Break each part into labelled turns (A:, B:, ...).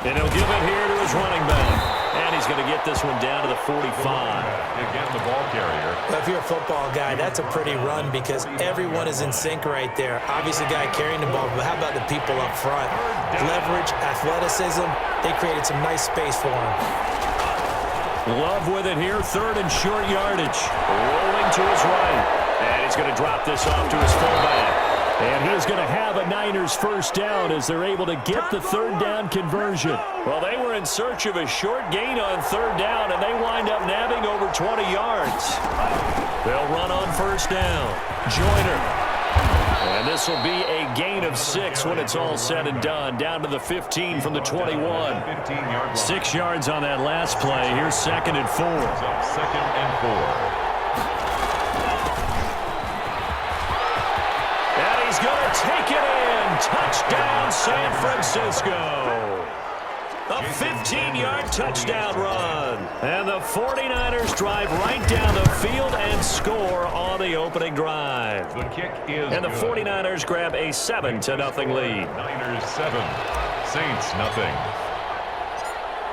A: And he'll give it here to his running back. And he's going to get this one down to the 45.
B: Again, the ball carrier.
C: If you're a football guy, that's a pretty run because everyone is in sync right there. Obviously, guy carrying the ball, but how about the people up front? Leverage, athleticism, they created some nice space for him.
A: Love with it here, third and short yardage. Rolling to his right. And he's going to drop this off to his fullback. And he's going to have a Niners first down as they're able to get the third down conversion. Well, they were in search of a short gain on third down, and they wind up nabbing over 20 yards. They'll run on first down. Joyner. And this will be a gain of 6 when it's all said and done. Down to the 15 from the 21. 6 yards on that last play. Here's 2nd and 4.
B: Second and 4.
A: He's going to take it in. Touchdown, San Francisco. A 15-yard touchdown run. And the 49ers drive right down the field and score on the opening drive.
B: The kick is
A: And the
B: good.
A: 49ers grab a 7-0 lead.
B: Niners 7, Saints nothing.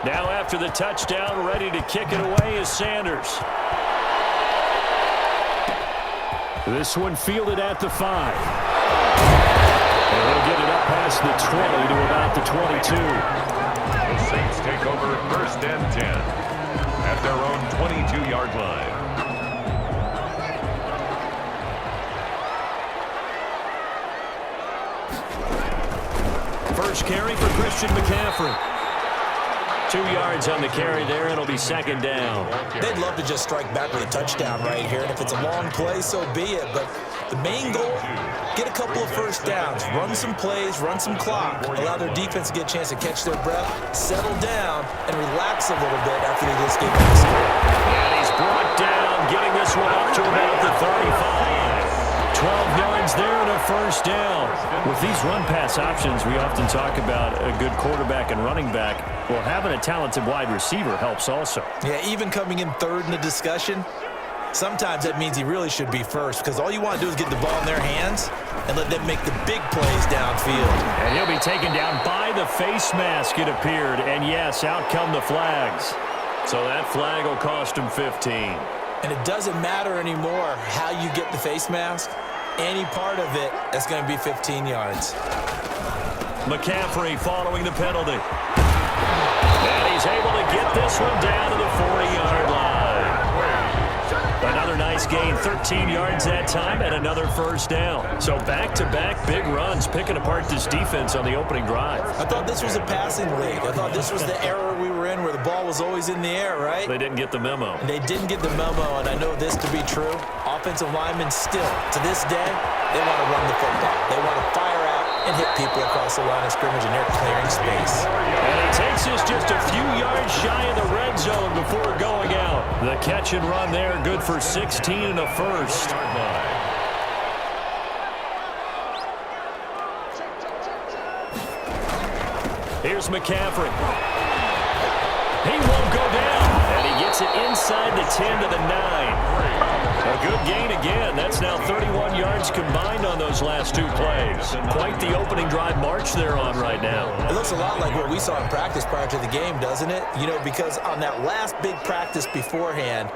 A: Now after the touchdown, ready to kick it away is Sanders. This one fielded at the 5. And he'll get it up past the 20 to about the 22.
B: The Saints take over first and 10 at their own 22-yard line.
A: First carry for Christian McCaffrey. 2 yards on the carry there. It'll be 2nd down.
C: They'd love to just strike back with a touchdown right here, and if it's a long play, so be it. But the main goal, get a couple of first downs, run some plays, run some clock, allow their defense to get a chance to catch their breath, settle down, and relax a little bit after they just get back.
A: And he's brought down, getting this one up to about the 35. 12 yards there and a first down. With these run-pass options, we often talk about a good quarterback and running back. Well, having a talented wide receiver helps also.
C: Yeah, even coming in third in the discussion, sometimes that means he really should be first because all you want to do is get the ball in their hands and let them make the big plays downfield.
A: And he'll be taken down by the face mask, it appeared. And yes, out come the flags. So that flag will cost him 15.
C: And it doesn't matter anymore how you get the face mask. Any part of it, that's going to be 15 yards.
A: McCaffrey following the penalty. And he's able to get this one down to the 40-yard line. Another nice gain, 13 yards that time, and another first down. So back-to-back big runs, picking apart this defense on the opening drive.
C: I thought this was a passing league. I thought this was the era we were in where the ball was always in the air, right?
A: They didn't get the memo.
C: And they didn't get the memo, and I know this to be true. Offensive linemen still, to this day, they want to run the football. They want to fire out and hit people across the line of scrimmage, and they're clearing space.
A: And he takes us just a few yards shy of the red zone before going out. The catch and run there, good for 16 and a first. Here's McCaffrey. He won't go down. And he gets it inside the 10 to the 9. A good gain again. That's now 31 yards combined on those last 2 plays. Quite the opening drive march they're on right now.
C: It looks a lot like what we saw in practice prior to the game, doesn't it? You know, because on that last big practice beforehand,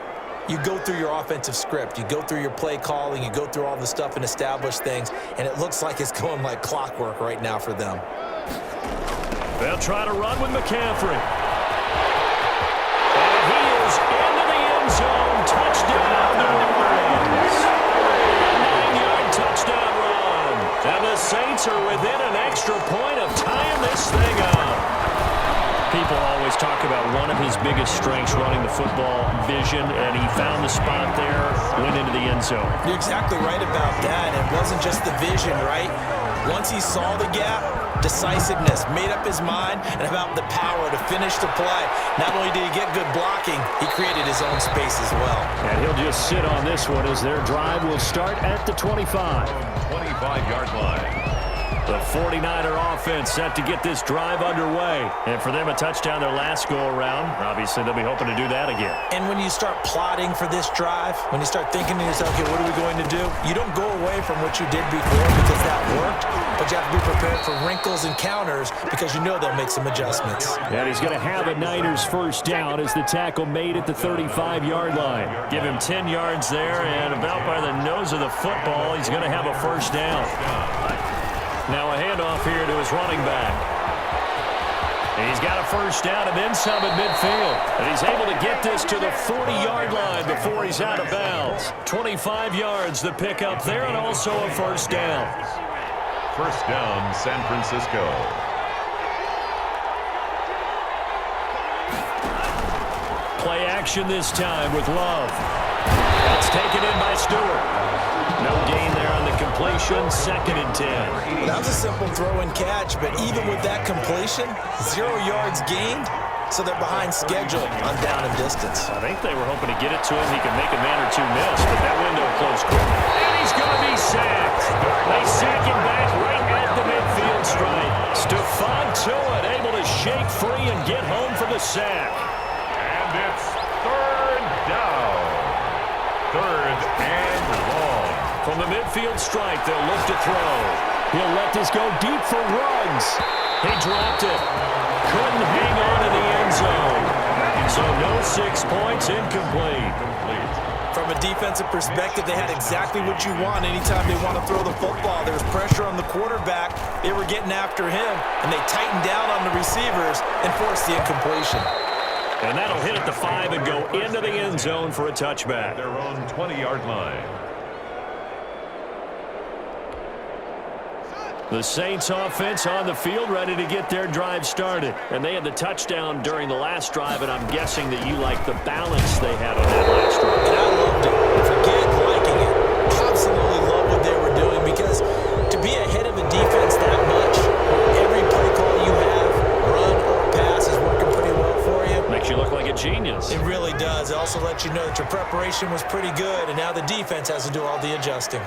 C: you go through your offensive script. You go through your play calling. You go through all the stuff and establish things. And it looks like it's going like clockwork right now for them.
A: They'll try to run with McCaffrey. And he is into the end zone. Touchdown, New Orleans. A 9-yard touchdown run. And the Saints are within an extra point of tying this thing up. People always talk about one of his biggest strengths running the football, vision, and he found the spot there, went into the end zone.
C: You're exactly right about that. It wasn't just the vision, right? Once he saw the gap, decisiveness, made up his mind, and about the power to finish the play. Not only did he get good blocking, he created his own space as well.
A: And he'll just sit on this one as their drive will start at the 25.
B: 25-yard line.
A: The 49er offense set to get this drive underway. And for them, a touchdown their last go-around. Obviously, they'll be hoping to do that again.
C: And when you start plotting for this drive, when you start thinking to yourself, okay, what are we going to do? You don't go away from what you did before because that worked, but you have to be prepared for wrinkles and counters because you know they'll make some adjustments.
A: And he's going to have a Niners first down as the tackle made at the 35-yard line. Give him 10 yards there, and about by the nose of the football, he's going to have a first down. Now a handoff here to his running back. He's got a first down and then some at midfield. And he's able to get this to the 40-yard line before he's out of bounds. 25 yards the pickup there and also a first down.
B: First down, San Francisco.
A: Play action this time with Love. That's taken in by Stewart. No gain there on the completion, 2nd and 10.
C: That was a simple throw and catch, but even with that completion, 0 yards gained, so they're behind schedule on down and distance.
A: I think they were hoping to get it to him. He could make a man or two miss, but that window closed quick. And he's going to be sacked. They sack him back right at the midfield stripe. Stephon Tuitt able to shake free and get home for the sack.
B: And it's 3rd down. 3rd and long.
A: From the midfield stripe, they'll look to throw. He'll let this go deep for Ruggs. He dropped it. Couldn't hang on in the end zone. So no 6 points, incomplete.
C: From a defensive perspective, they had exactly what you want anytime they want to throw the football. There was pressure on the quarterback. They were getting after him, and they tightened down on the receivers and forced the incompletion.
A: And that'll hit at the 5 and go into the end zone for a touchback.
B: Their own 20-yard line.
A: The Saints offense on the field ready to get their drive started. And they had the touchdown during the last drive, and I'm guessing that you like the balance they had on that last drive.
C: And I loved it. Forget liking it. Absolutely love what they were doing because to be ahead of a defense that much, every play call you have, run or pass, is working pretty well for you.
A: Makes you look like a genius.
C: It really does. It also lets you know that your preparation was pretty good, and now the defense has to do all the adjusting.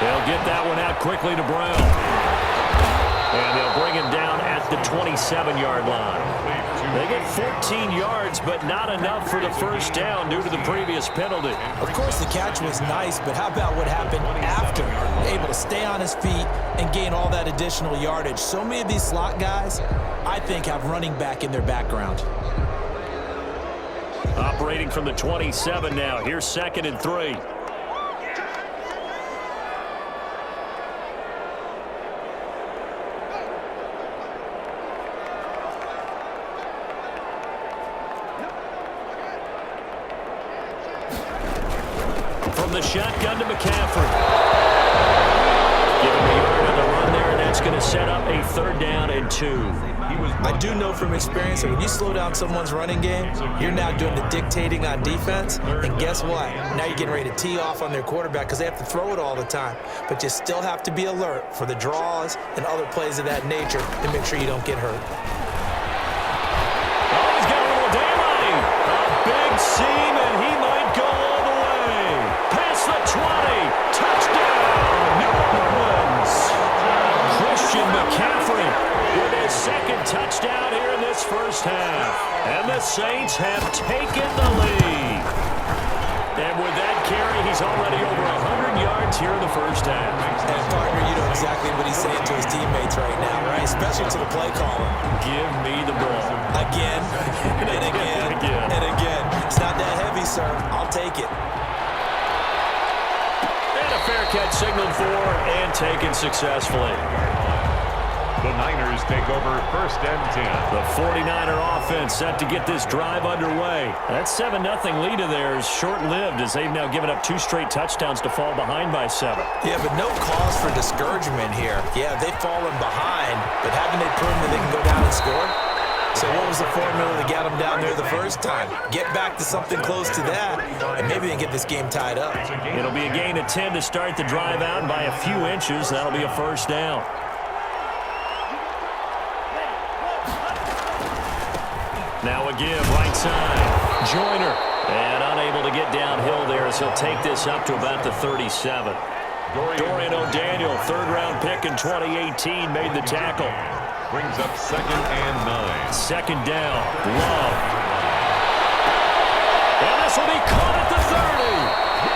A: They'll get that one out quickly to Brown. And they'll bring him down at the 27-yard line. They get 14 yards, but not enough for the first down due to the previous penalty.
C: Of course, the catch was nice, but how about what happened after? Able to stay on his feet and gain all that additional yardage. So many of these slot guys, I think, have running back in their background.
A: Operating from the 27 now. Here's 2nd and 3. From the shotgun to McCaffrey. Give him a yard on the run there, and that's going to set up a 3rd down and 2.
C: I do know from experience that when you slow down someone's running game, you're now doing the dictating on defense, and guess what? Now you're getting ready to tee off on their quarterback because they have to throw it all the time. But you still have to be alert for the draws and other plays of that nature to make sure you don't get hurt.
A: Oh, he's got a little daylight. A big seam, and he might go all the way. Past the 20. Touchdown, New Orleans. Christian McCaffrey with his 2nd touchdown here in this first half. And the Saints have taken the lead. And with that carry, he's already over 100 yards here in the first half.
C: And partner, you know exactly what he's saying to his teammates right now, right? Especially to the play caller.
A: Give me the ball.
C: Again, and again, and again. It's not that heavy, sir. I'll take it.
A: And a fair catch signaled for and taken successfully.
B: The Niners take over 1st and 10.
A: The 49er offense set to get this drive underway. That 7-0 lead of theirs short-lived as they've now given up 2 straight touchdowns to fall behind by 7.
C: Yeah, but no cause for discouragement here. Yeah, they've fallen behind, but haven't they proven that they can go down and score? So what was the formula to get them down there the first time? Get back to something close to that, and maybe they can get this game tied up.
A: It'll be a gain of 10 to start the drive out by a few inches. That'll be a first down. Now a give, right side. Joyner And unable to get downhill there as he'll take this up to about the 37. Dorian O'Daniel, third-round pick in 2018, made the tackle.
B: Brings up 2nd and 9.
A: Second down, Love. And this will be caught at the 30.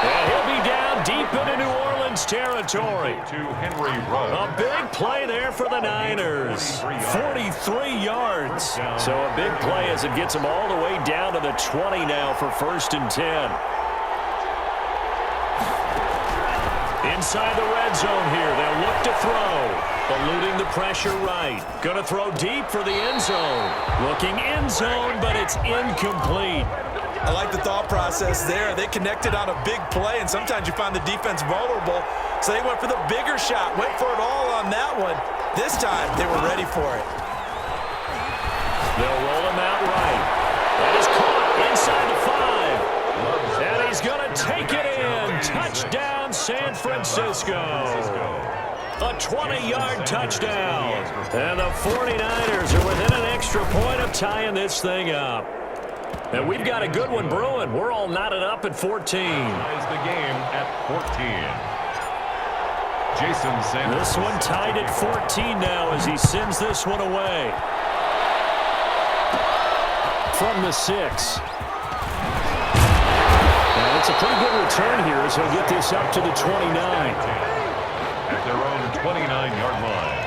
A: And he'll be down deep into New Orleans territory.
B: To Henry Ruggs.
A: A big play there for the Niners. 43 yards. So a big play as it gets them all the way down to the 20 now for 1st and 10. Inside the red zone here, they'll look to throw. Eluding the pressure right. Going to throw deep for the end zone. Looking end zone, but it's incomplete.
C: I like the thought process there. They connected on a big play, and sometimes you find the defense vulnerable. So they went for the bigger shot, went for it all on that one. This time, they were ready for it.
A: They'll roll him out right. That is caught inside the 5. And he's going to take it in. Touchdown, San Francisco. A 20-yard touchdown. And the 49ers are within an extra point of tying this thing up. And we've got a good one brewing. We're all knotted up at 14.
B: Ties the game at 14. Jason Sanders.
A: This one tied at 14 now as he sends this one away. From the 6. Now, it's a pretty good return here as he'll get this up to the 29.
B: At their own 29-yard line.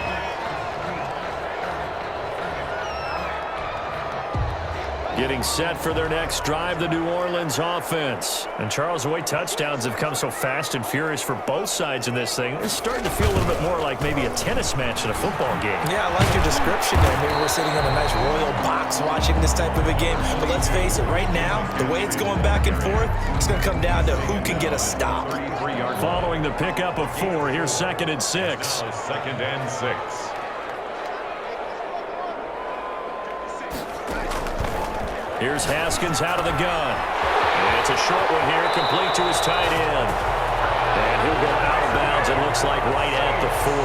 A: Getting set for their next drive, the New Orleans offense. And Charles, the way touchdowns have come so fast and furious for both sides in this thing, it's starting to feel a little bit more like maybe a tennis match in a football game.
C: Yeah, I like your description there. Maybe we're sitting in a nice royal box watching this type of a game. But let's face it, right now, the way it's going back and forth, it's going to come down to who can get a stop.
A: Following the pickup of 4, here's 2nd and 6.
B: 2nd and 6.
A: Here's Haskins out of the gun. And it's a short one here, complete to his tight end. And he'll go out of bounds, it looks like right at the 40.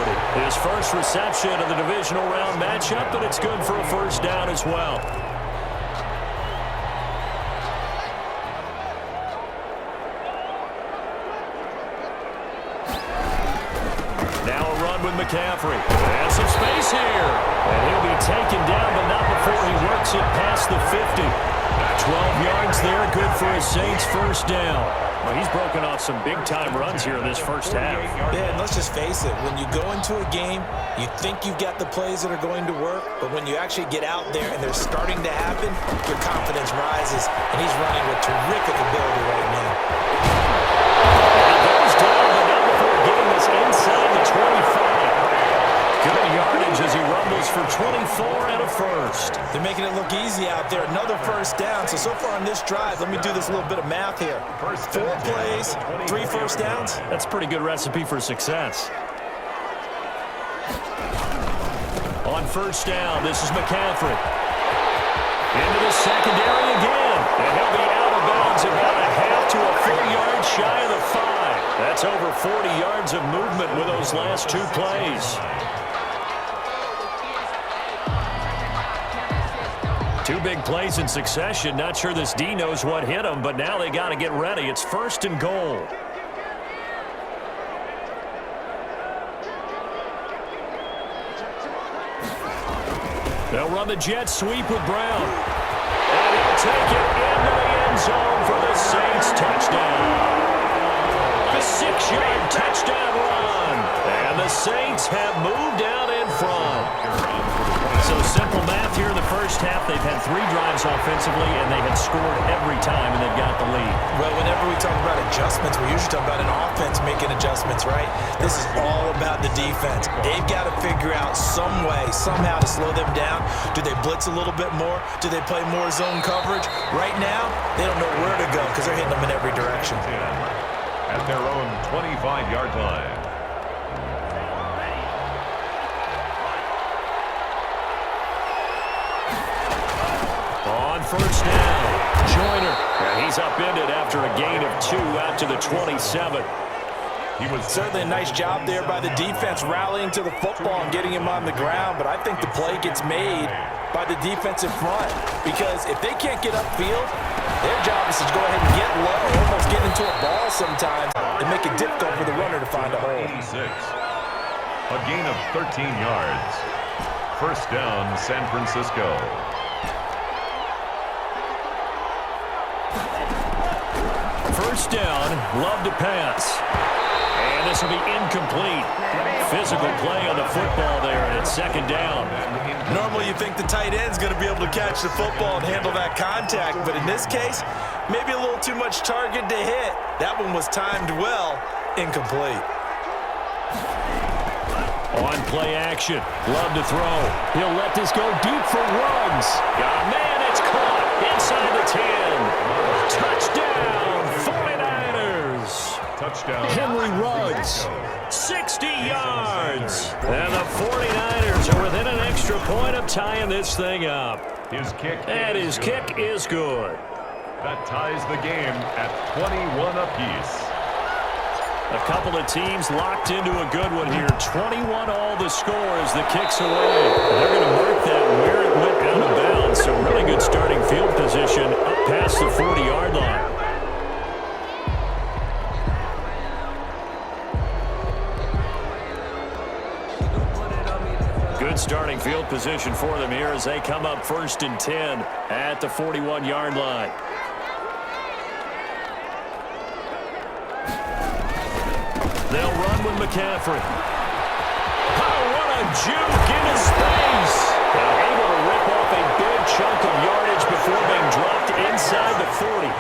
A: His first reception of the divisional round matchup, but it's good for a 1st down as well. Now a run with McCaffrey. And some space here. And he'll be taken down, but not before he works it past the 50. 12 yards there, good for his Saints' 1st down. Well, he's broken off some big-time runs here in this 1st half.
C: Yeah, and let's just face it. When you go into a game, you think you've got the plays that are going to work, but when you actually get out there and they're starting to happen, your confidence rises, and he's running with terrific ability right now.
A: He goes down, but not before getting this inside the 25. Good yardage as he rumbles for 24 and a 1st.
C: They're making it look easy out there. Another 1st down. So far on this drive, let me do this little bit of math here. 4 plays, 3 1st downs.
A: That's a pretty good recipe for success. On 1st down, this is McCaffrey. Into the secondary again. And he'll be out of bounds about a half to a full yard shy of the 5. That's over 40 yards of movement with those last 2 plays. 2 big plays in succession. Not sure this D knows what hit him, but now they got to get ready. It's 1st and goal. They'll run the jet sweep with Brown. And he'll take it into the end zone for the Saints touchdown. The 6-yard touchdown run. And the Saints have moved out in front. So simple math here in the 1st half. They've had 3 drives offensively, and they had scored every time, and they've got the lead.
C: Well, whenever we talk about adjustments, we usually talk about an offense making adjustments, right? This is all about the defense. They've got to figure out some way, somehow to slow them down. Do they blitz a little bit more? Do they play more zone coverage? Right now, they don't know where to go because they're hitting them in every direction.
B: At their own 25-yard line.
A: On 1st down, Joyner. And he's upended after a gain of 2 out to the 27.
C: He was certainly a nice job there by the defense rallying to the football and getting him on the ground, but I think the play gets made by the defensive front because if they can't get upfield, Their job is to go ahead and get low, almost get into a ball sometimes, and make it difficult for the runner to find a hole.
B: 86. A gain of 13 yards. First down, San Francisco.
A: First down, Love to pass. And this will be incomplete. Physical play on the football there, and it's second down.
C: Normally you think the tight end's going to be able to catch the football and handle that contact, but in this case, maybe a little too much target to hit. That one was timed well, incomplete.
A: On play action, Love to throw. He'll let this go deep for Ruggs. Oh, man, it's caught inside the 10. Touchdown, 49ers.
B: Touchdown.
A: Henry Ruggs, 60 yards. And the 49ers are within an extra point of tying this thing up.
B: His kick
A: is good.
B: That ties the game at 21 apiece.
A: A couple of teams locked into a good one here. 21 all the score as the kick's away. They're going to mark that where it went out of bounds. So really good starting field position up past the 40-yard line. Good starting field position for them here as they come up 1st and 10 at the 41-yard line. They'll run with McCaffrey. Oh, what a juke into space. Able to rip off a big chunk of yardage before being dropped inside the 40.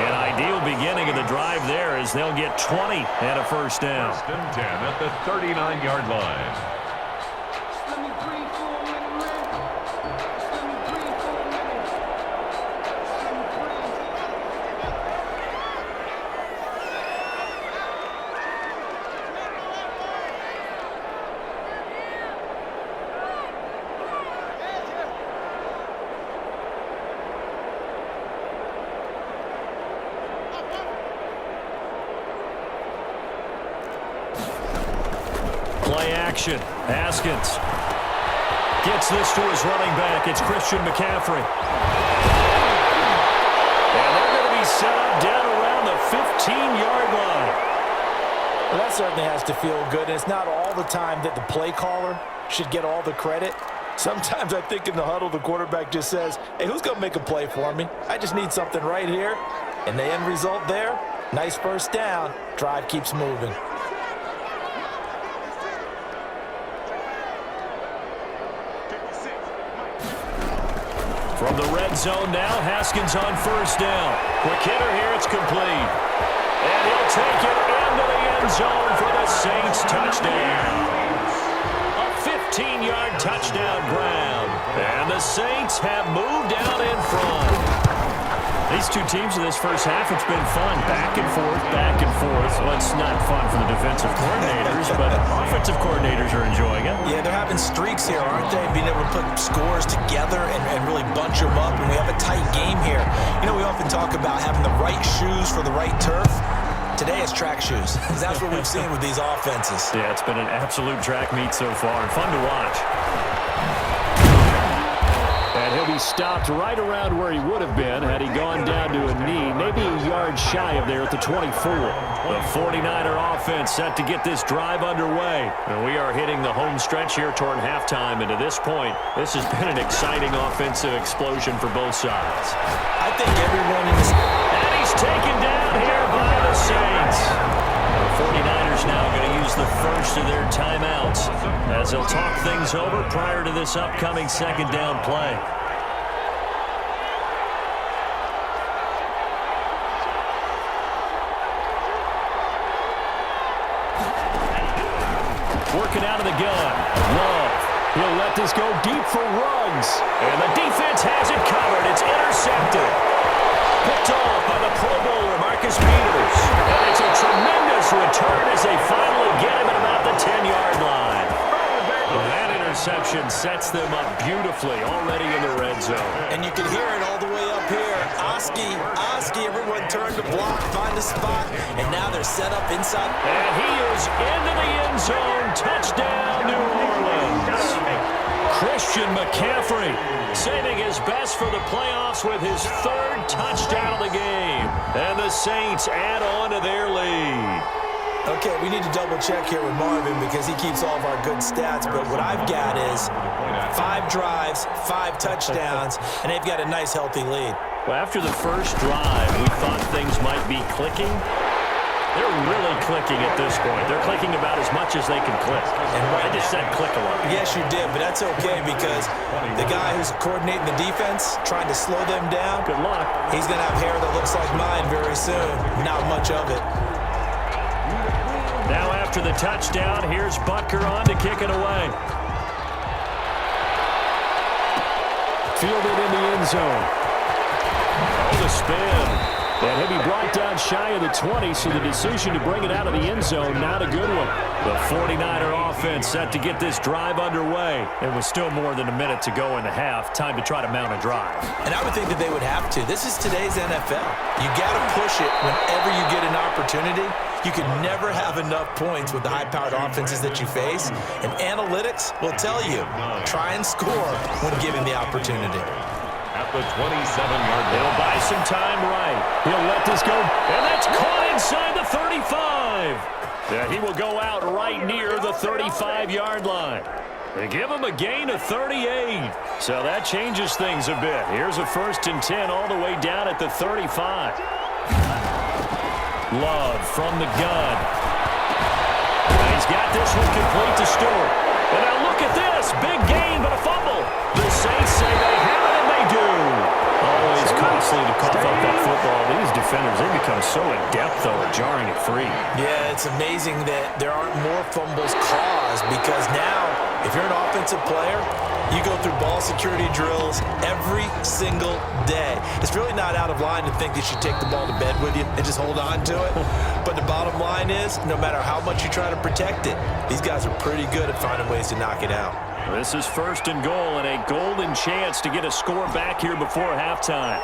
A: An ideal beginning of the drive there as they'll get 20 and a first down.
B: 1st and 10 at the 39-yard line.
A: Play action. Haskins gets this to his running back. It's Christian McCaffrey. And they're going to be set up down around the 15-yard line.
C: Well, that certainly has to feel good. And it's not all the time that the play caller should get all the credit. Sometimes I think in the huddle, the quarterback just says, hey, who's going to make a play for me? I just need something right here. And the end result there, nice first down. Drive keeps moving.
A: From the red zone now, Haskins on first down. Quick hitter here, it's complete. And he'll take it into the end zone for the Saints touchdown. A 15-yard touchdown grab. And the Saints have moved out in front. These two teams in this first half, it's been fun. Back and forth, back and forth. Well, it's not fun for the defensive coordinators, but offensive coordinators are enjoying it.
C: Yeah, they're having streaks here, aren't they? Being able to put scores together and really bunch them up, and we have a tight game here. You know, we often talk about having the right shoes for the right turf. Today it's track shoes. That's what we've seen with these offenses.
A: Yeah, it's been an absolute track meet so far, and fun to watch. And he'll be stopped right around where he would have been had he gone down to a knee, maybe a yard shy of there at the 24. The 49er offense set to get this drive underway. And we are hitting the home stretch here toward halftime. And to this point, this has been an exciting offensive explosion for both sides.
C: I think everyone in this...
A: And he's taken down here by the Saints. The 49ers now going to use the first of their timeouts as they'll talk things over prior to this upcoming second down play. Working out of the gun. Love. He'll let this go deep for Ruggs. And the defense has it covered. It's intercepted. Picked off by the Pro Bowler, Marcus Peters. And it's a tremendous return as they finally get him at about the 10-yard line. Well, that interception sets them up beautifully already in the red zone.
C: And you can hear it all the way up up here. Oski, everyone turned to block, find a spot, and now they're set up inside.
A: And he is into the end zone. Touchdown, New Orleans. Christian McCaffrey saving his best for the playoffs with his third touchdown of the game. And the Saints add on to their lead.
C: Okay, we need to double check here with Marvin because he keeps all of our good stats, but what I've got is 5 drives, 5 touchdowns, and they've got a nice, healthy lead.
A: Well, after the first drive, we thought things might be clicking. They're really clicking at this point. They're clicking about as much as they can click. And I just said click a lot.
C: Yes, you did, but that's okay because the guy who's coordinating the defense, trying to slow them down,
A: good luck.
C: He's going to have hair that looks like mine very soon. Not much of it.
A: Now after the touchdown, here's Butker on to kick it away. Fielded in the end zone. Oh, the spin. And he'll be brought down shy of the 20, so the decision to bring it out of the end zone, not a good one. The 49er offense set to get this drive underway. It was still more than a minute to go in the half. Time to try to mount a drive.
C: And I would think that they would have to. This is today's NFL. You got to push it whenever you get an opportunity. You can never have enough points with the high-powered offenses that you face. And analytics will tell you, try and score when given the opportunity.
B: At the 27-yard line.
A: He'll buy some time right. He'll let this go. And that's caught inside the 35. Yeah, he will go out right near the 35-yard line. They give him a gain of 38. So that changes things a bit. Here's a 1st and 10 all the way down at the 35. Love from the gun. And he's got this one complete to Stewart. And now look at this. Big gain, but a fumble. The Saints say they have it, and they do. Always costly to cough up that football. These defenders, they become so adept, though, at jarring it free.
C: Yeah, it's amazing that there aren't more fumbles caused because now, if you're an offensive player, you go through ball security drills every single day. It's really not out of line to think that you take the ball to bed with you and just hold on to it. But the bottom line is, no matter how much you try to protect it, these guys are pretty good at finding ways to knock it out.
A: This is 1st and goal and a golden chance to get a score back here before halftime.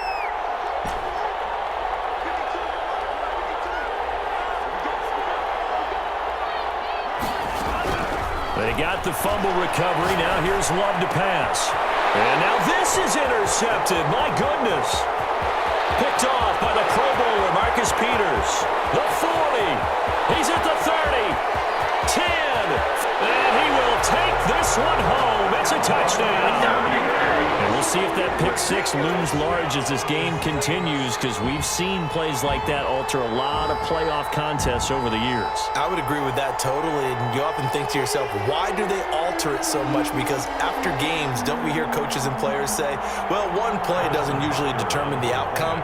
A: They got the fumble recovery. Now here's Love to pass. And now this is intercepted. My goodness. Picked off by the Pro Bowler, Marcus Peters. The 40. He's at the 30. 10. And he will take this one home. It's a touchdown. And we'll see if that pick 6 looms large as this game continues because we've seen plays like that alter a lot of playoff contests over the years.
C: I would agree with that totally. And you often think to yourself, why do they alter it so much? Because after games, don't we hear coaches and players say, well, one play doesn't usually determine the outcome.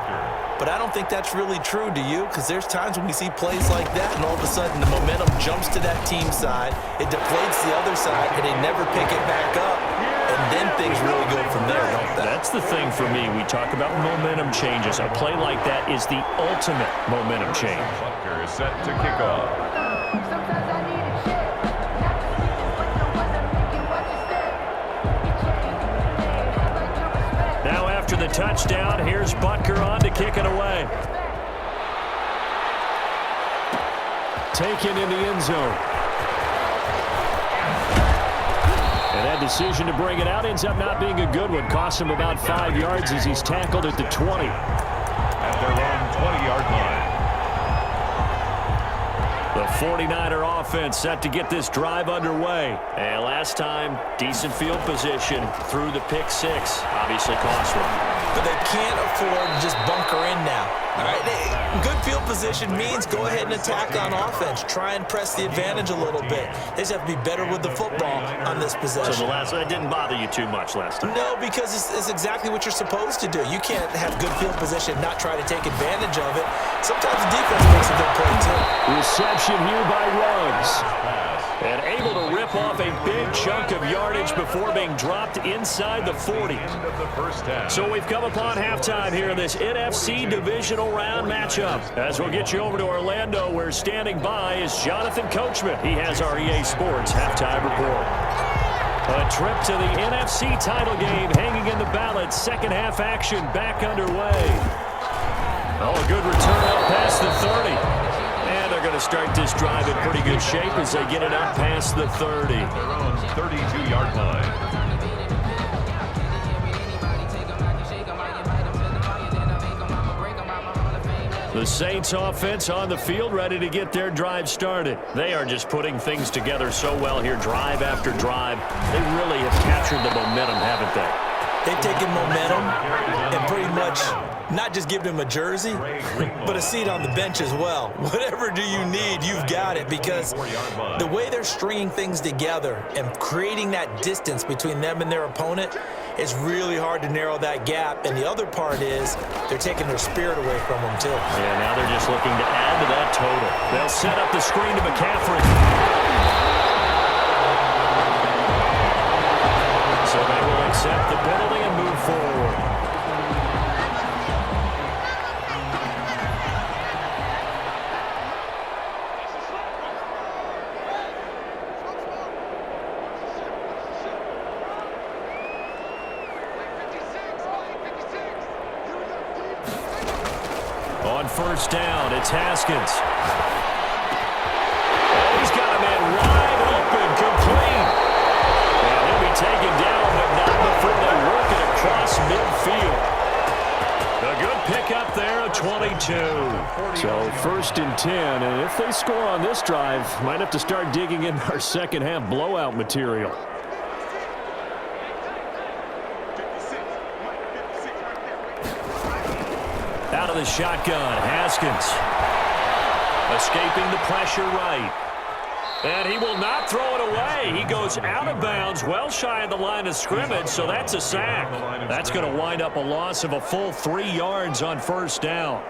C: But I don't think that's really true, do you? Because there's times when we see plays like that, and all of a sudden the momentum jumps to that team side, it deflates the other side, and they never pick it back up. And then things really go from there, don't they?
A: That's the thing for me. We talk about momentum changes. A play like that is the ultimate momentum change.
B: Butker is set to kick off.
A: Now after the touchdown, here's Butker on to kick it away. Taken in the end zone. And that decision to bring it out ends up not being a good one. Costs him about 5 yards as he's tackled at the 20.
B: At their own 20-yard line.
A: The 49er offense set to get this drive underway. And last time, decent field position through the pick 6. Obviously costly.
C: But they can't afford to just bunker in now. All right, good field position means go ahead and attack on offense. Try and press the advantage a little bit. They just have to be better with the football on this possession.
A: So the last one didn't bother you too much last time?
C: No, because it's exactly what you're supposed to do. You can't have good field position and not try to take advantage of it. Sometimes the defense makes a good play, too.
A: Reception here by Ruggs. And able to rip off a big chunk of yardage before being dropped inside the 40. So we've come upon halftime here in this NFC divisional round matchup. As we'll get you over to Orlando, where standing by is Jonathan Coachman. He has our EA Sports halftime report. A trip to the NFC title game hanging in the balance. Second half action back underway. Oh, a good return up past the 30. And they're going to start this drive in pretty good shape as they get it up past the 30.
B: Their own 32-yard line.
A: The Saints offense on the field ready to get their drive started. They are just putting things together so well here, drive after drive. They really have captured the momentum, haven't they?
C: They've taken momentum and pretty much not just given him a jersey, but a seat on the bench as well. Whatever do you need, you've got it, because the way they're stringing things together and creating that distance between them and their opponent, it's really hard to narrow that gap. And the other part is they're taking their spirit away from them, too.
A: Yeah, now they're just looking to add to that total. They'll set up the screen to McCaffrey. So they will accept the penalty and move forward. On first down, it's Haskins. Oh, he's got a man wide open, complete. And he'll be taken down, but not before they work it across midfield. A good pickup there, a 22. So first and 10, and if they score on this drive, might have to start digging in our second half blowout material. Out of the shotgun, Haskins. Escaping the pressure right. And he will not throw it away. He goes out of bounds, well shy of the line of scrimmage, so that's a sack. That's going to wind up a loss of a full 3 yards on first down.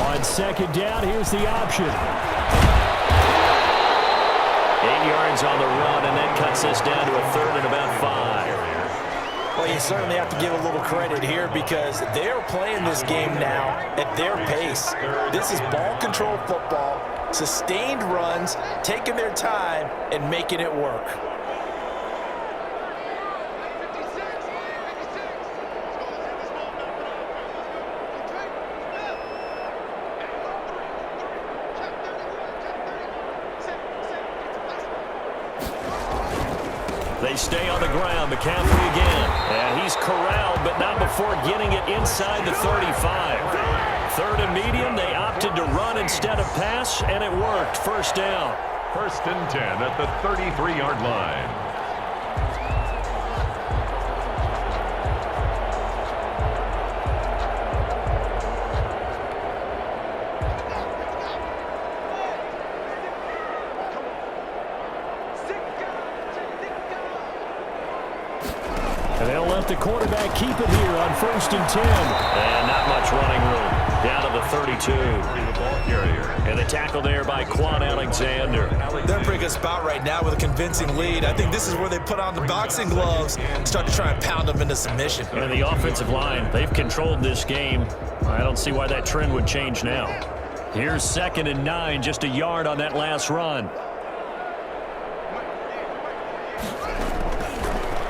A: On second down, here's the option. 8 yards on the run, and that cuts this down to a third and about 5.
C: Well, you certainly have to give a little credit here because they're playing this game now at their pace. This is ball control football, sustained runs, taking their time, and making it work.
A: They stay on the ground. McCaffrey again. And he's corralled, but not before getting it inside the 35. Third and medium, they opted to run instead of pass, and it worked. First down.
B: First and 10 at the 33-yard line.
A: The quarterback keep it here on first and 10. And not much running room. Down to the 32. And the tackle there by Quan Alexander.
C: They're in a pretty good spot right now with a convincing lead. I think this is where they put on the boxing gloves and start to try and pound them into submission.
A: And the offensive line, they've controlled this game. I don't see why that trend would change now. Here's second and 9, just a yard on that last run.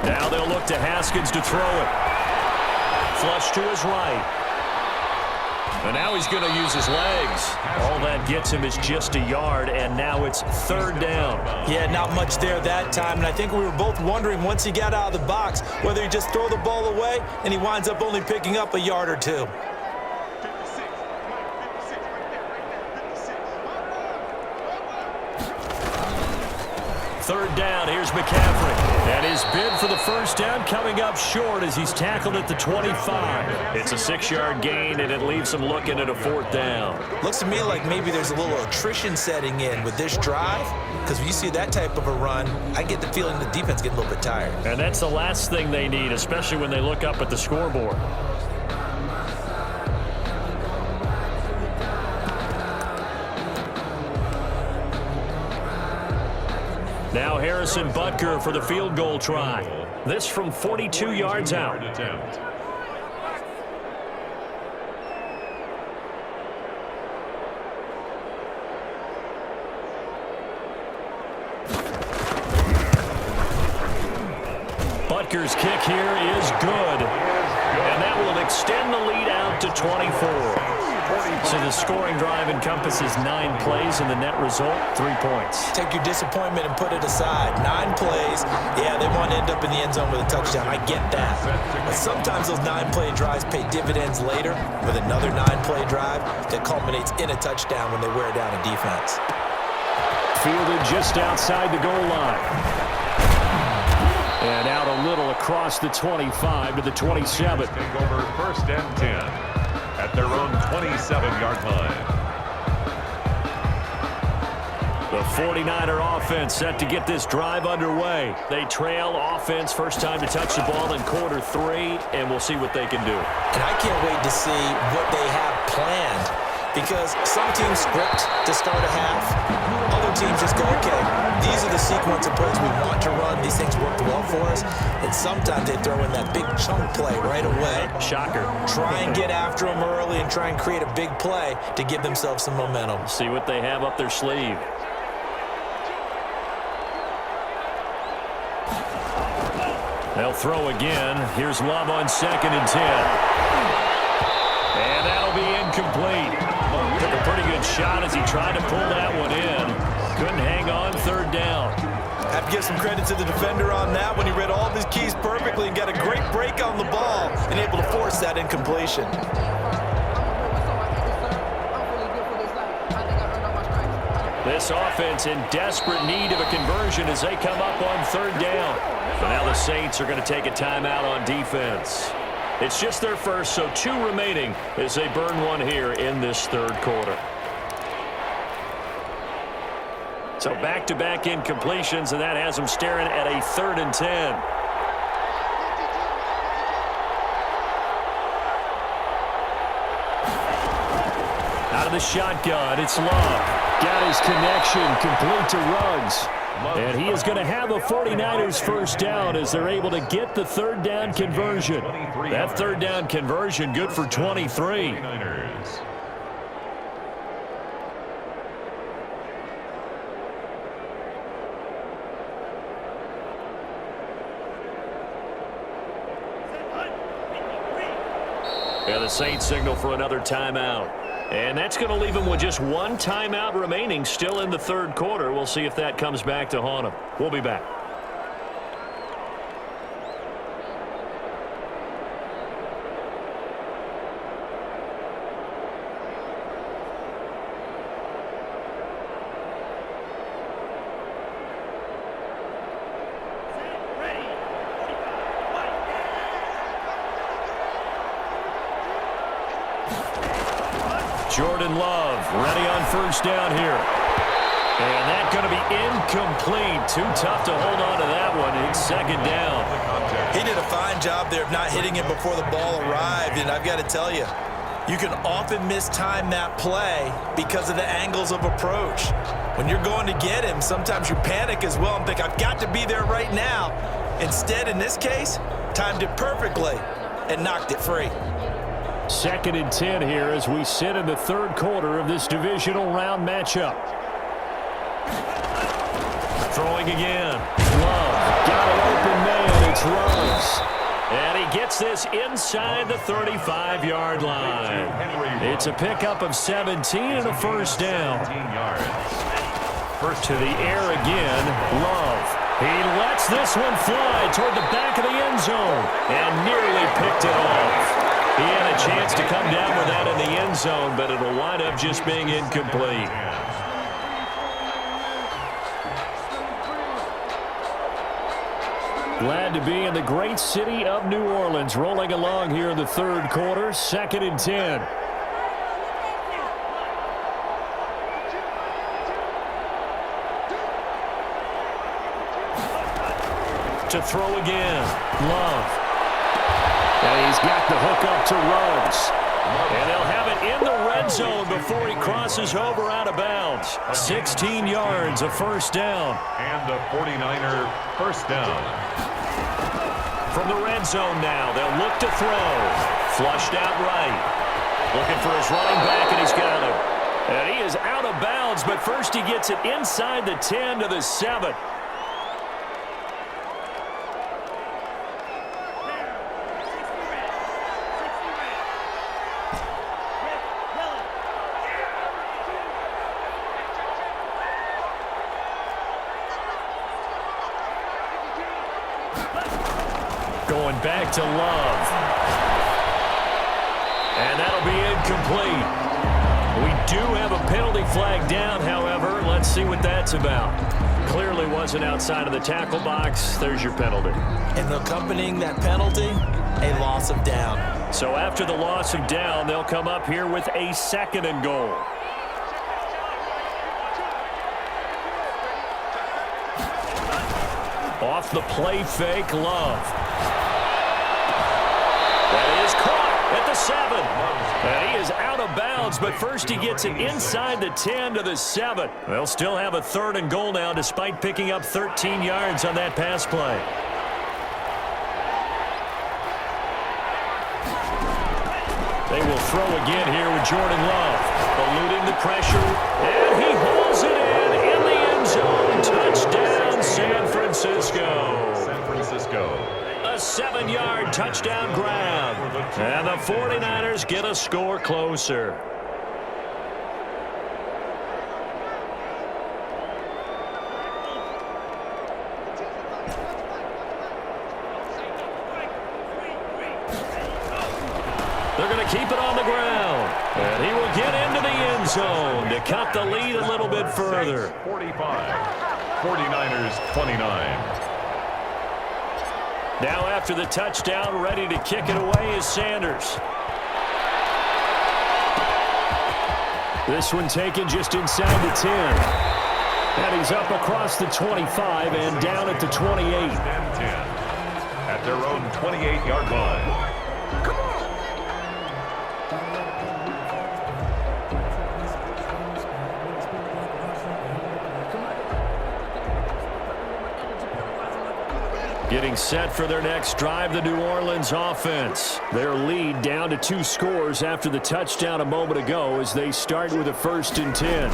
A: Now they'll look to Haskins to throw it. Flush to his right. And now he's going to use his legs. All that gets him is just a yard, and now it's third down.
C: Yeah, not much there that time, and I think we were both wondering once he got out of the box whether he just throw the ball away, and he winds up only picking up a yard or two.
A: Third down, here's McCaffrey. And his bid for the first down coming up short as he's tackled at the 25. It's a 6-yard gain, and it leaves him looking at a fourth down.
C: Looks to me like maybe there's a little attrition setting in with this drive, because when you see that type of a run, I get the feeling the defense getting a little bit tired.
A: And that's the last thing they need, especially when they look up at the scoreboard. Now Harrison Butker for the field goal try. This from 42 yards out. Chargers' kick here is good. And that will extend the lead out to 24. So the scoring drive encompasses 9 plays, and the net result, 3 points.
C: Take your disappointment and put it aside. 9 plays, yeah, they want to end up in the end zone with a touchdown. I get that. But sometimes those 9-play drives pay dividends later with another 9-play drive that culminates in a touchdown when they wear down a defense.
A: Fielded just outside the goal line. And out a little across the 25 to the 27.
B: Take over 1st and 10 at their own 27-yard line.
A: The 49er offense set to get this drive underway. They trail offense, first time to touch the ball in quarter 3, and we'll see what they can do.
C: And I can't wait to see what they have planned, because some teams script to start a half. Other teams just go, okay, these are the sequence of plays we want to run. These things worked well for us. And sometimes they throw in that big chunk play right away.
A: Shocker.
C: Try and get after them early and try and create a big play to give themselves some momentum.
A: See what they have up their sleeve. They'll throw again. Here's Love on 2nd and 10. And that'll be incomplete. Took a pretty good shot as he tried to pull that one in. Couldn't hang on 3rd down.
C: Have to give some credit to the defender on that when he read all of his keys perfectly and got a great break on the ball and able to force that incompletion.
A: This offense in desperate need of a conversion as they come up on 3rd down. But now the Saints are going to take a timeout on defense. It's just their first, so 2 remaining as they burn one here in this 3rd quarter. So back-to-back incompletions, and that has them staring at a 3rd and 10. Out of the shotgun, it's Love. Got his connection complete to Ruggs. And he is going to have a 49ers first down as they're able to get the 3rd down conversion. That 3rd down conversion good for 23. And the Saints signal for another timeout. And that's going to leave them with just 1 timeout remaining still in the 3rd quarter. We'll see if that comes back to haunt them. We'll be back. Jordan Love ready on first down here. And that's going to be incomplete. Too tough to hold on to that one. It's 2nd down.
C: He did a fine job there of not hitting it before the ball arrived. And I've got to tell you, you can often mistime that play because of the angles of approach. When you're going to get him, sometimes you panic as well and think, I've got to be there right now. Instead, in this case, timed it perfectly and knocked it free.
A: 2nd and 10 here as we sit in the 3rd quarter of this divisional round matchup. Throwing again. Love. Got an open man. It's Ruggs. And he gets this inside the 35-yard line. It's a pickup of 17 and a first down. First to the air again. Love. He lets this one fly toward the back of the end zone and nearly picked it off. He had a chance to come down with that in the end zone, but it'll wind up just being incomplete. Glad to be in the great city of New Orleans, rolling along here in the 3rd quarter, 2nd and 10. To throw again, Love. And he's got the hook up to Ruggs. And they'll have it in the red zone before he crosses over out of bounds. 16 yards, a first down.
B: And a 49er first down.
A: From the red zone now, they'll look to throw. Flushed out right. Looking for his running back, and he's got him. And he is out of bounds, but first he gets it inside the 10 to the 7. Going back to Love. And that'll be incomplete. We do have a penalty flag down, however. Let's see what that's about. Clearly wasn't outside of the tackle box. There's your penalty.
C: And accompanying that penalty, a loss of down.
A: So after the loss of down, they'll come up here with a 2nd and goal. Off the play fake, Love. That is caught at the 7. And he is out of bounds, but first he gets it inside the 10 to the 7. They'll still have a 3rd and goal now despite picking up 13 yards on that pass play. They will throw again here with Jordan Love. Eluding the pressure, and he holds it in the end zone. Touchdown, San Francisco.
B: San Francisco.
A: A 7-yard touchdown grab. And the 49ers get a score closer. They're going to keep it on the ground. And he will get into the end zone to cut the lead a little bit further.
B: 45. 49ers 29.
A: Now after the touchdown, ready to kick it away is Sanders. This one taken just inside the 10. And he's up across the 25 and down at the 28.
B: 10. At their own 28-yard line.
A: Getting set for their next drive, the New Orleans offense. Their lead down to 2 scores after the touchdown a moment ago as they start with a 1st and 10. And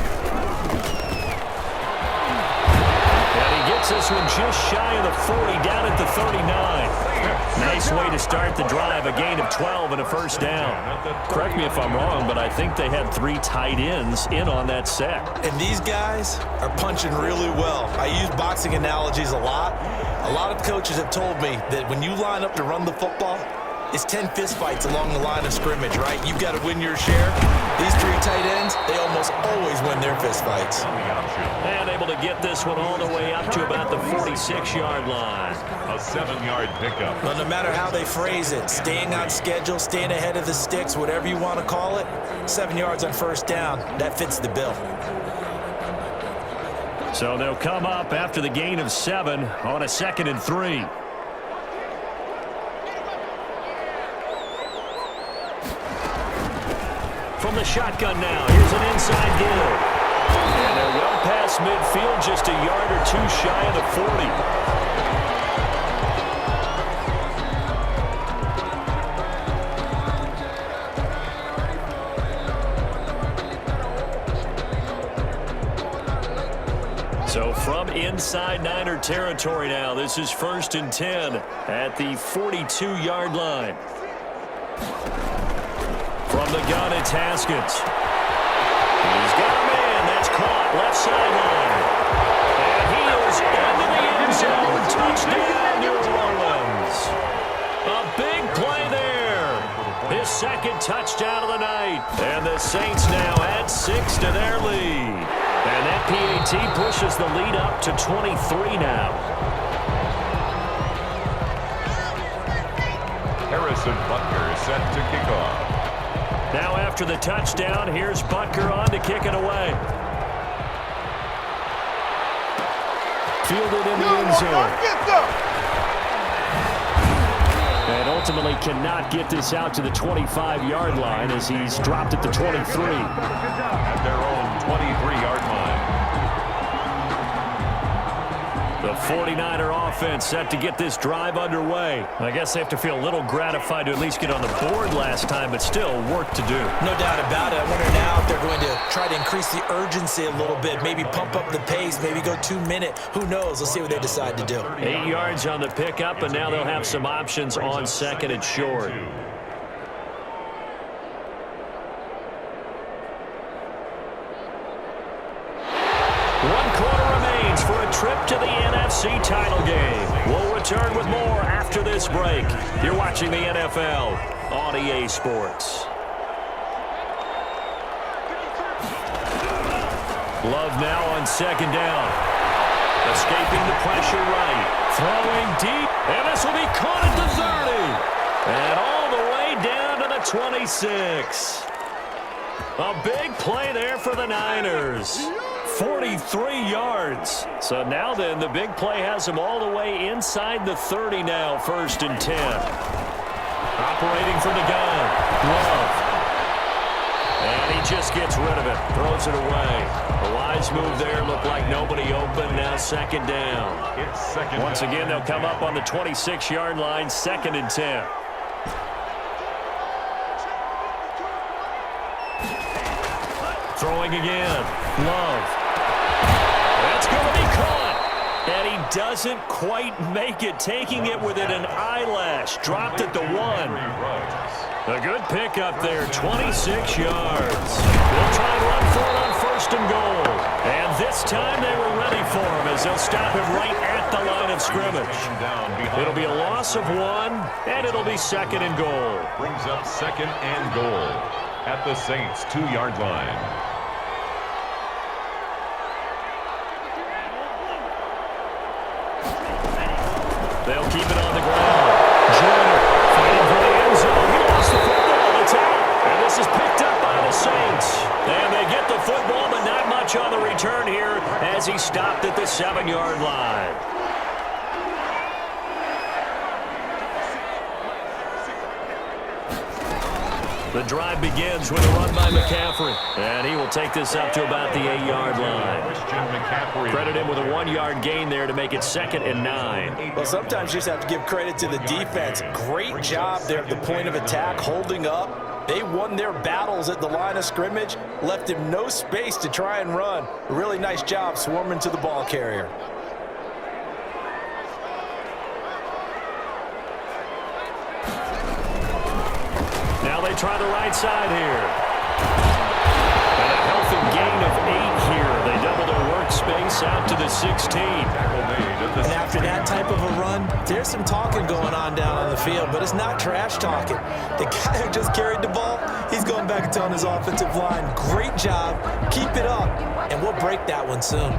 A: he gets this one just shy of the 40, down at the 39. Nice way to start the drive, a gain of 12 and a 1st down. Correct me if I'm wrong, but I think they had 3 tight ends in on that set.
C: And these guys are punching really well. I use boxing analogies a lot. A lot of coaches have told me that when you line up to run the football, it's 10 fistfights along the line of scrimmage, right? You've got to win your share. These 3 tight ends, they almost always win their fistfights.
A: And able to get this one all the way up to about the 46-yard line.
B: A 7-yard pickup.
C: Well, no matter how they phrase it, staying on schedule, staying ahead of the sticks, whatever you want to call it, 7 yards on 1st down, that fits the bill.
A: So they'll come up after the gain of 7 on a 2nd and 3. From the shotgun now, here's an inside give. And they're well past midfield, just a yard or 2 shy of the 40. So from inside Niner territory now, this is 1st and 10 at the 42-yard line. From the gun, it's Haskins. He's got a man. That's caught. Left sideline. And he is into the end zone. Touchdown, New Orleans. A big play there. His 2nd touchdown of the night. And the Saints now add 6 to their lead. And that PAT pushes the lead up to 23 now.
B: Harrison Butker set to kick off.
A: Now after the touchdown, here's Butker on to kick it away. Fielded in the end zone. And ultimately cannot get this out to the 25-yard line as he's dropped at the 23.
B: At their own 23-yard line.
A: The 49er offense set to get this drive underway. I guess they have to feel a little gratified to at least get on the board last time, but still work to do.
C: No doubt about it. I wonder now if they're going to try to increase the urgency a little bit, maybe pump up the pace, maybe go 2-minute. Who knows? Let's see what they decide to do.
A: 8 yards on the pickup, and now they'll have some options on 2nd and short. One quarter remains for a trip to the NFC title game. We'll return return with more after this break. You're watching the NFL on EA Sports. Love now on second down. Escaping the pressure right. Throwing deep. And this will be caught at the 30. And all the way down to the 26. A big play there for the Niners. 43 yards. So now then, the big play has him all the way inside the 30 now, 1st and 10. Operating from the gun. Love. And he just gets rid of it. Throws it away. A wise move there. Looked like nobody open. Now 2nd down. Once again, they'll come up on the 26-yard line. 2nd and 10. Throwing again. Love. That's going to be caught. And he doesn't quite make it. Taking it within an eyelash. Dropped at the 1. A good pickup there, 26 yards. They'll try and run for it on 1st and goal. And this time they were ready for him as they'll stop him right at the line of scrimmage. It'll be a loss of 1, and it'll be 2nd and goal.
B: Brings up 2nd and goal at the Saints' 2-yard line.
A: They'll keep it on the ground. Joyner fighting for the end zone. He lost the football. It's out. And this is picked up by the Saints. And they get the football, but not much on the return here as he stopped at the 7-yard line. The drive begins with a run by McCaffrey. And he will take this up to about the 8-yard line. Credit him with a 1-yard gain there to make it 2nd and 9.
C: Well, sometimes you just have to give credit to the defense. Great job there at the point of attack, holding up. They won their battles at the line of scrimmage, left him no space to try and run. A really nice job swarming to the ball carrier.
A: Now they try the right side here. And a healthy gain of 8 here. They double their workspace out to the 16.
C: And after that type of a run, there's some talking going on down on the field, but it's not trash talking. The guy who just carried the ball, he's going back and telling his offensive line, great job, keep it up, and we'll break that one soon.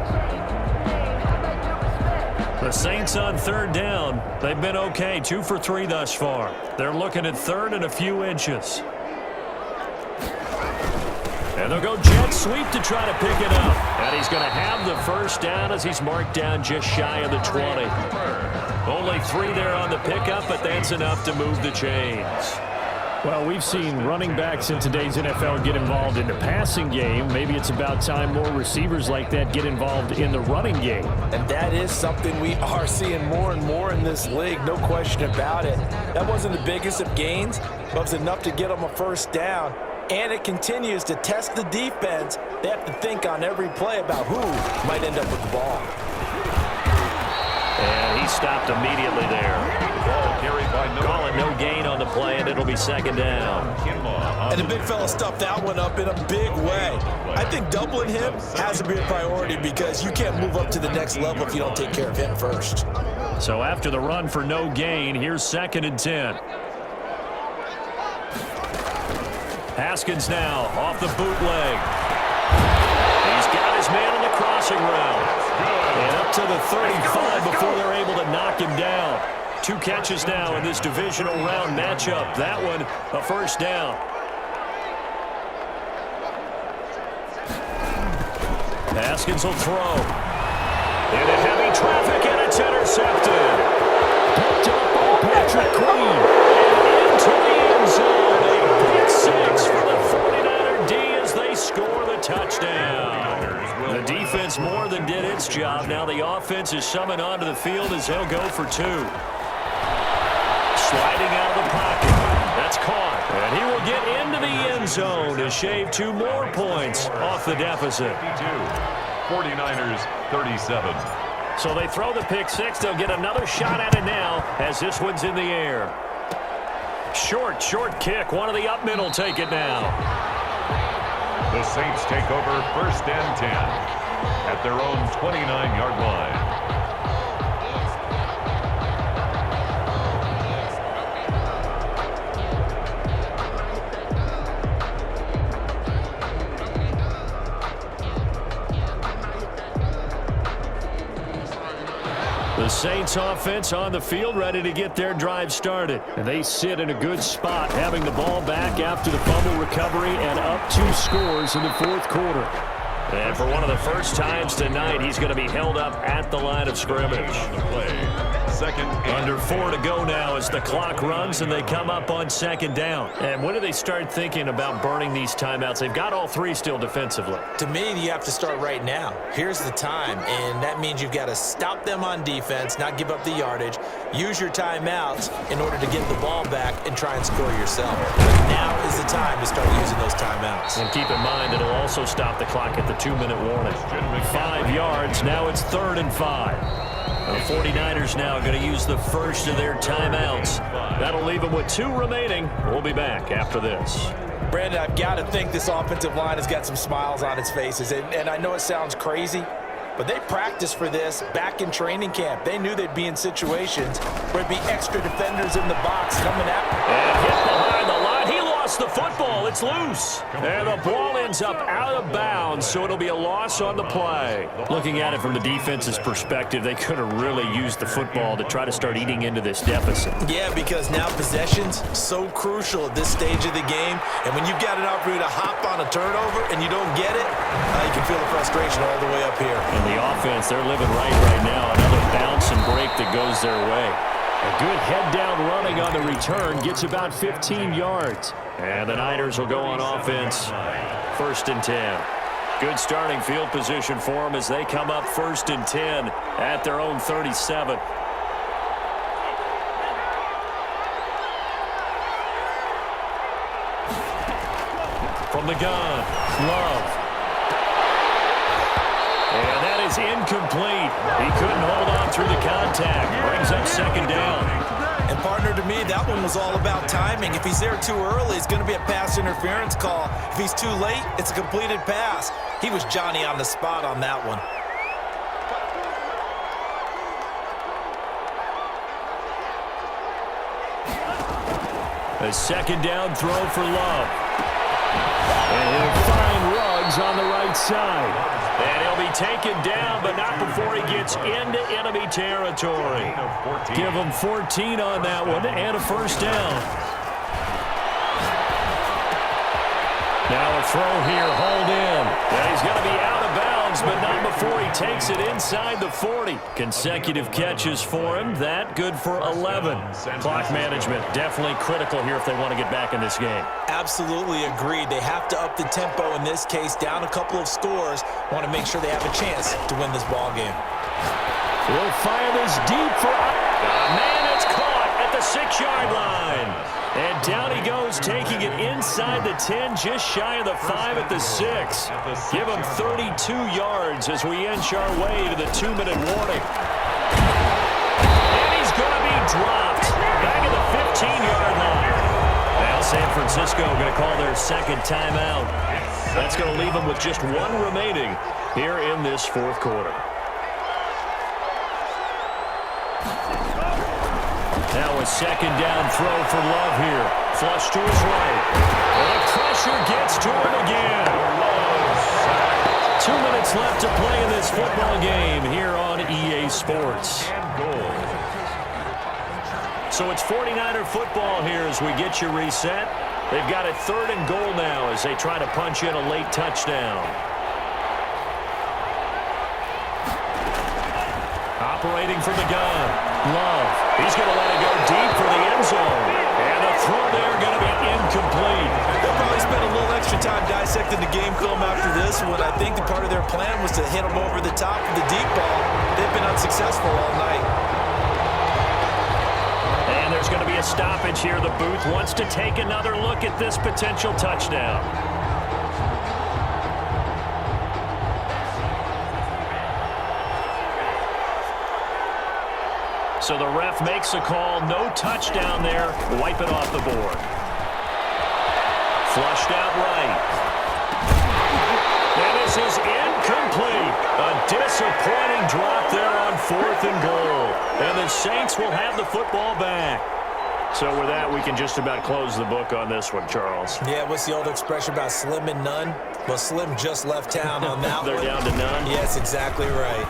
A: The Saints on 3rd down. They've been okay, 2 for 3 thus far. They're looking at 3rd and a few inches. And they'll go jet sweep to try to pick it up. And he's going to have the 1st down as he's marked down just shy of the 20. Only 3 there on the pickup, but that's enough to move the chains.
D: Well, we've seen running backs in today's NFL get involved in the passing game. Maybe it's about time more receivers like that get involved in the running game.
C: And that is something we are seeing more and more in this league, no question about it. That wasn't the biggest of gains, but it was enough to get them a 1st down. And it continues to test the defense. They have to think on every play about who might end up with the ball.
A: And he stopped immediately there. Calling no gain on the play, and it'll be 2nd down.
C: And the big fella stuffed that one up in a big way. I think doubling him has to be a priority because you can't move up to the next level if you don't take care of him first.
A: So after the run for no gain, here's 2nd and 10. Haskins now off the bootleg. He's got his man on the crossing route. And up to the 35 before they're able to knock him down. 2 catches now in this divisional round matchup. That one, a 1st down. Haskins will throw. Into heavy traffic, and it's intercepted. Picked up by Patrick Queen. And into the end zone. A big 6 for the 49er D as they score the touchdown. The defense more than did its job. Now the offense is summoned onto the field as they'll go for 2. Sliding out of the pocket. That's caught. And he will get into the end zone to shave 2 more points off the deficit.
B: 49ers 37.
A: So they throw the pick 6. They'll get another shot at it now as this one's in the air. Short kick. One of the up men will take it now.
B: The Saints take over 1st and 10 at their own 29-yard line.
A: The Saints offense on the field, ready to get their drive started.
D: And they sit in a good spot, having the ball back after the fumble recovery and up 2 scores in the fourth quarter.
A: And for one of the first times tonight, he's going to be held up at the line of scrimmage.
B: Second
A: Under 4 to go now as the clock runs and they come up on second down. And when do they start thinking about burning these timeouts? They've got all 3 still defensively.
C: To me, you have to start right now. Here's the time, and that means you've got to stop them on defense, not give up the yardage, use your timeouts in order to get the ball back and try and score yourself. But now is the time to start using those timeouts.
A: And keep in mind that it'll also stop the clock at the 2-minute warning. 5 yards, now it's 3rd and 5. The 49ers now going to use the first of their timeouts. That'll leave them with 2 remaining. We'll be back after this.
C: Brandon, I've got to think this offensive line has got some smiles on its faces. And I know it sounds crazy, but they practiced for this back in training camp. They knew they'd be in situations where there'd be extra defenders in the box coming at them.
A: And hit behind the line. He lost the football. It's loose. And the ball ends up out of bounds, so it'll be a loss on the play. Looking at it from the defense's perspective, they could have really used the football to try to start eating into this deficit.
C: Yeah, because now possession's so crucial at this stage of the game. And when you've got an opportunity to hop on a turnover and you don't get it, you can feel the frustration all the way up here.
A: And the offense, they're living right now. Another bounce and break that goes their way.
D: A good head-down running on the return gets about 15 yards.
A: And the Niners will go on offense, 1st and 10. Good starting field position for them as they come up 1st and 10 at their own 37. From the gun, Love. And that is incomplete. He couldn't hold on through the contact. Brings up 2nd down.
C: And partner, to me, that one was all about timing. If he's there too early, it's going to be a pass interference call. If he's too late, it's a completed pass. He was Johnny on the spot on that one.
A: A 2nd down throw for Love.
D: And he'll find Ruggs on the right side.
A: And he'll be taken down, but not before he gets into enemy territory. Give him 14 on that one and a 1st down. Now a throw here, hauled in. And he's going to be out of bounds, but not before he takes it inside the 40. Consecutive catches for him. That good for 11. Clock management definitely critical here if they want to get back in this game.
C: Absolutely agreed. They have to up the tempo in this case, down a couple of scores. Want to make sure they have a chance to win this ball game.
D: He'll fire this deep for...
A: Man, it's caught at the 6-yard line. And down he goes, taking it inside the 10, just shy of the 5 at the 6. Give him 32 yards as we inch our way to the 2-minute warning. And he's going to be dropped back at the 15-yard line. Now San Francisco going to call their 2nd timeout. That's going to leave them with just 1 remaining here in this 4th quarter. Now a 2nd down throw for Love here. Flush to his right. And the pressure gets to him again. 2 minutes left to play in this football game here on EA Sports. So it's 49er football here as we get you reset. They've got a 3rd and goal now as they try to punch in a late touchdown. Operating from the gun, Love. He's going to let it go deep for the end zone. And the throw there going to be incomplete.
C: They'll probably spend a little extra time dissecting the game film after this one. I think the part of their plan was to hit them over the top of the deep ball. They've been unsuccessful all night.
A: And there's going to be a stoppage here. The booth wants to take another look at this potential touchdown. So the ref makes a call. No touchdown there. Wipe it off the board. Flushed out right. And this is incomplete. A disappointing drop there on 4th and goal. And the Saints will have the football back. So with that, we can just about close the book on this one, Charles.
C: Yeah, what's the old expression about slim and none? Well, Slim just left town on that
A: They're
C: one.
A: down to none?
C: Yes, exactly right.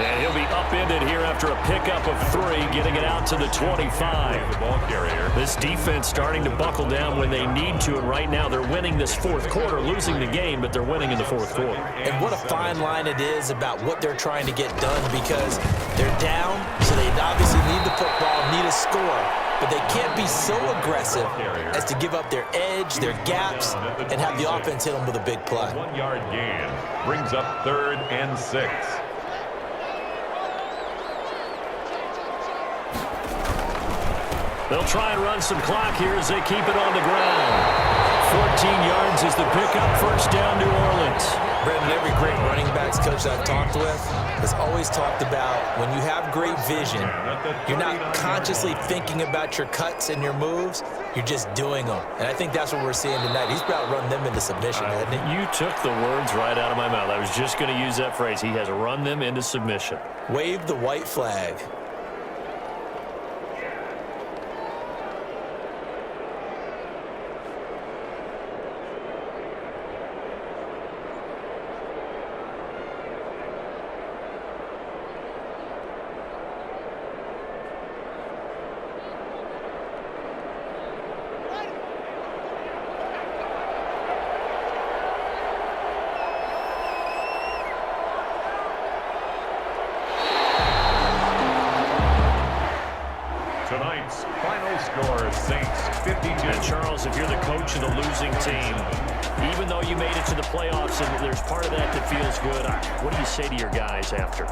A: And he'll be upended here after a pickup of 3, getting it out to the 25.
B: The ball carrier.
A: This defense starting to buckle down when they need to, and right now they're winning this fourth quarter, losing the game, but they're winning in the fourth quarter.
C: And what a fine line it is about what they're trying to get done, because they're down, so they obviously need the football, need a score. But they can't be so aggressive as to give up their edge, their gaps, and have the offense hit them with a big play.
B: 1-yard gain brings up 3rd and 6.
A: They'll try and run some clock here as they keep it on the ground. 14 yards is the pickup, first down, New Orleans.
C: Brendan, every great running backs coach I've talked with has always talked about when you have great vision, you're not consciously thinking about your cuts and your moves, you're just doing them. And I think that's what we're seeing tonight. He's about to run them into submission, hasn't he?
A: You took the words right out of my mouth. I was just going to use that phrase. He has run them into submission.
C: Wave the white flag.
B: Tonight's final score, Saints 52.
A: And Charles, if you're the coach of the losing team, even though you made it to the playoffs and there's part of that that feels good, what do you say to your guys after?